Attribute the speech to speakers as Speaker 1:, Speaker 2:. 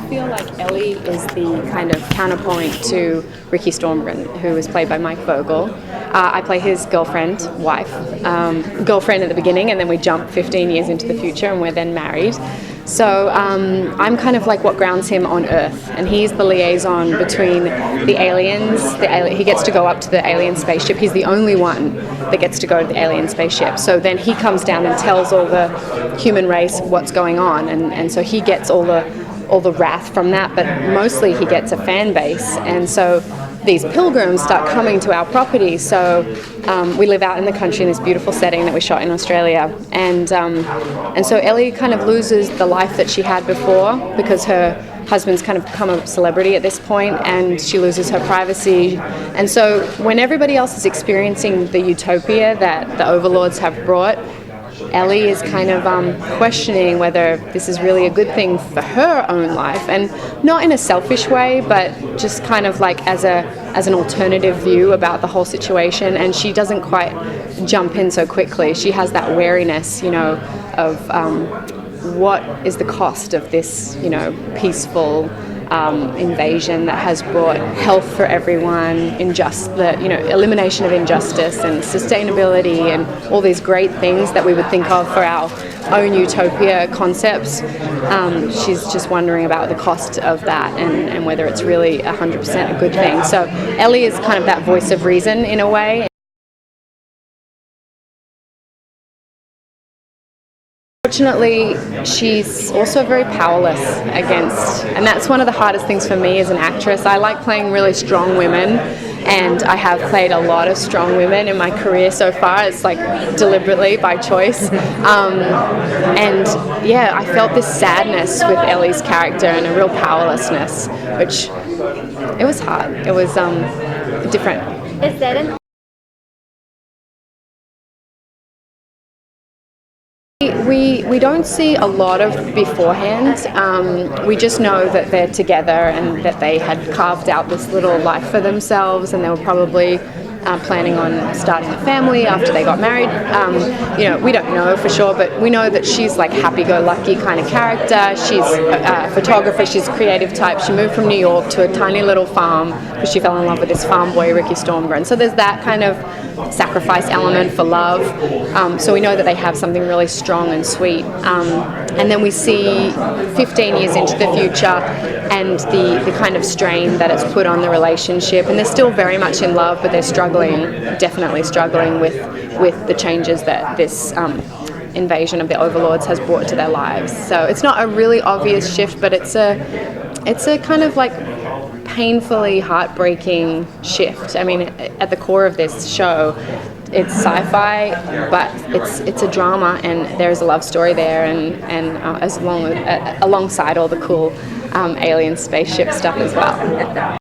Speaker 1: feel like Ellie is the kind of counterpoint to Ricky Stormgren, who is played by Mike Vogel. I play his girlfriend, wife, girlfriend at the beginning, and then we jump 15 years into the future and we're then married. So I'm kind of like what grounds him on Earth, and he's the liaison between the aliens. He gets to go up to the alien spaceship. He's the only one that gets to go to the alien spaceship. So then he comes down and tells all the human race what's going on, and so he gets all the wrath from that, but mostly he gets a fan base. And so these pilgrims start coming to our property. So we live out in the country in this beautiful setting that we shot in Australia, and so Ellie kind of loses the life that she had before because her husband's kind of become a celebrity at this point, and she loses her privacy. And so when everybody else is experiencing the utopia that the overlords have brought, Ellie is kind of questioning whether this is really a good thing for her own life, and not in a selfish way, but just kind of like as an alternative view about the whole situation. And she doesn't quite jump in so quickly. She has that wariness, of what is the cost of this, peaceful invasion that has brought health for everyone, elimination of injustice and sustainability and all these great things that we would think of for our own utopia concepts. She's just wondering about the cost of that and whether it's really 100% a good thing. So Ellie is kind of that voice of reason in a way. Unfortunately, she's also very powerless against, and that's one of the hardest things for me as an actress. I like playing really strong women, and I have played a lot of strong women in my career so far. It's like deliberately by choice. And yeah, I felt this sadness with Ellie's character and a real powerlessness, which it was hard. It was different.
Speaker 2: Is that an
Speaker 1: We don't see a lot of beforehand. We just know that they're together and that they had carved out this little life for themselves, and they were probably planning on starting a family after they got married. We don't know for sure, but we know that she's like happy-go-lucky kind of character. She's a photographer. She's a creative type. She moved from New York to a tiny little farm because she fell in love with this farm boy, Ricky Stormgren. So there's that kind of sacrifice element for love. So we know that they have something really strong and sweet. And then we see 15 years into the future and the kind of strain that it's put on the relationship. And they're still very much in love, but they're definitely struggling with the changes that this invasion of the overlords has brought to their lives. So it's not a really obvious shift, but it's a kind of like painfully heartbreaking shift. I mean, at the core of this show, it's sci-fi, but it's a drama, and there's a love story there, and alongside all the cool alien spaceship stuff as well.